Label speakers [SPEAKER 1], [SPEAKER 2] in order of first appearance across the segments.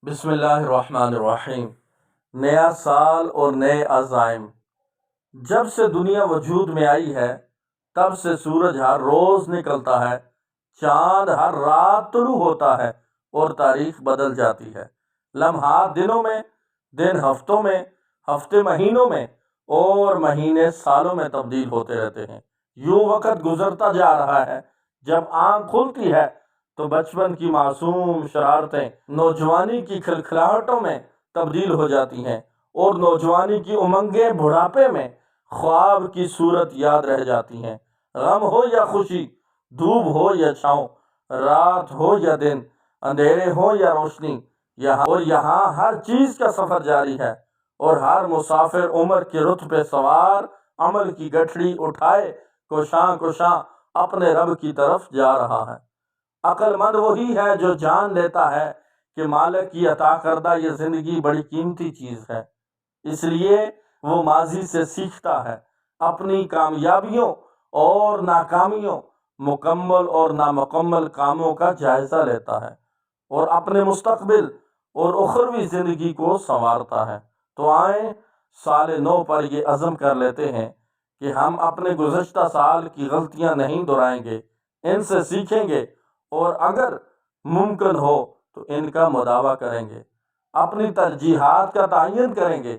[SPEAKER 1] بسم اللہ الرحمن الرحیم۔ نیا سال اور نئے عزائم۔ جب سے دنیا وجود میں آئی ہے تب سے سورج ہر روز نکلتا ہے، چاند ہر رات طلوع ہوتا ہے اور تاریخ بدل جاتی ہے۔ لمحات دنوں میں، دن ہفتوں میں، ہفتے مہینوں میں اور مہینے سالوں میں تبدیل ہوتے رہتے ہیں۔ یوں وقت گزرتا جا رہا ہے۔ جب آنکھ کھلتی ہے تو بچپن کی معصوم شرارتیں نوجوانی کی کھلکھلاہٹوں میں تبدیل ہو جاتی ہیں، اور نوجوانی کی امنگیں بڑھاپے میں خواب کی صورت یاد رہ جاتی ہیں۔ غم ہو یا خوشی، دھوپ ہو یا چھاؤں، رات ہو یا دن، اندھیرے ہو یا روشنی، یہاں ہر چیز کا سفر جاری ہے، اور ہر مسافر عمر کے رخ پہ سوار عمل کی گٹھڑی اٹھائے کوشاں کوشاں اپنے رب کی طرف جا رہا ہے۔ عقل مند وہی ہے جو جان لیتا ہے کہ مالک کی عطا کردہ یہ زندگی بڑی قیمتی چیز ہے، اس لیے وہ ماضی سے سیکھتا ہے، اپنی کامیابیوں اور ناکامیوں، مکمل اور نامکمل کاموں کا جائزہ لیتا ہے، اور اپنے مستقبل اور اخروی زندگی کو سنوارتا ہے۔ تو آئیں سال نو پر یہ عزم کر لیتے ہیں کہ ہم اپنے گزشتہ سال کی غلطیاں نہیں دہرائیں گے، ان سے سیکھیں گے، اور اگر ممکن ہو تو ان کا مداوع کریں گے۔ اپنی ترجیحات کا تعین کریں گے،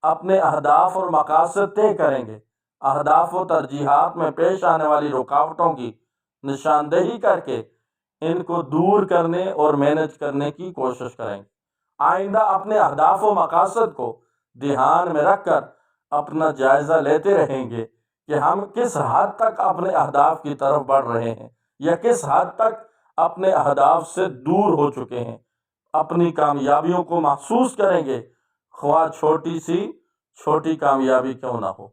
[SPEAKER 1] اپنے اہداف اور مقاصد طے کریں گے، اہداف و ترجیحات میں پیش آنے والی رکاوٹوں کی نشاندہی کر کے ان کو دور کرنے اور مینج کرنے کی کوشش کریں گے۔ آئندہ اپنے اہداف و مقاصد کو دھیان میں رکھ کر اپنا جائزہ لیتے رہیں گے کہ ہم کس حد تک اپنے اہداف کی طرف بڑھ رہے ہیں، یا کس حد تک اپنے اہداف سے دور ہو چکے ہیں۔ اپنی کامیابیوں کو محسوس کریں گے، خواہ چھوٹی سی چھوٹی کامیابی کیوں نہ ہو،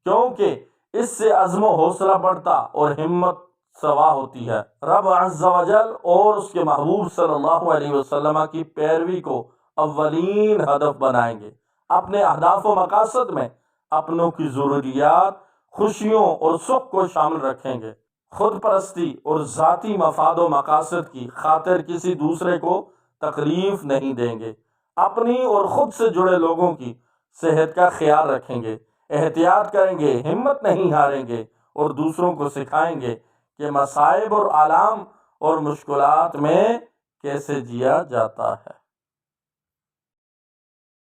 [SPEAKER 1] کیونکہ اس سے عزم و حوصلہ بڑھتا اور ہمت سوا ہوتی ہے۔ رب عز و جل اور اس کے محبوب صلی اللہ علیہ وسلم کی پیروی کو اولین ہدف بنائیں گے۔ اپنے اہداف و مقاصد میں اپنوں کی ضروریات، خوشیوں اور سکھ کو شامل رکھیں گے۔ خود پرستی اور ذاتی مفاد و مقاصد کی خاطر کسی دوسرے کو تکلیف نہیں دیں گے۔ اپنی اور خود سے جڑے لوگوں کی صحت کا خیال رکھیں گے، احتیاط کریں گے، ہمت نہیں ہاریں گے، اور دوسروں کو سکھائیں گے کہ مصائب اور آلام اور مشکلات میں کیسے جیا جاتا ہے۔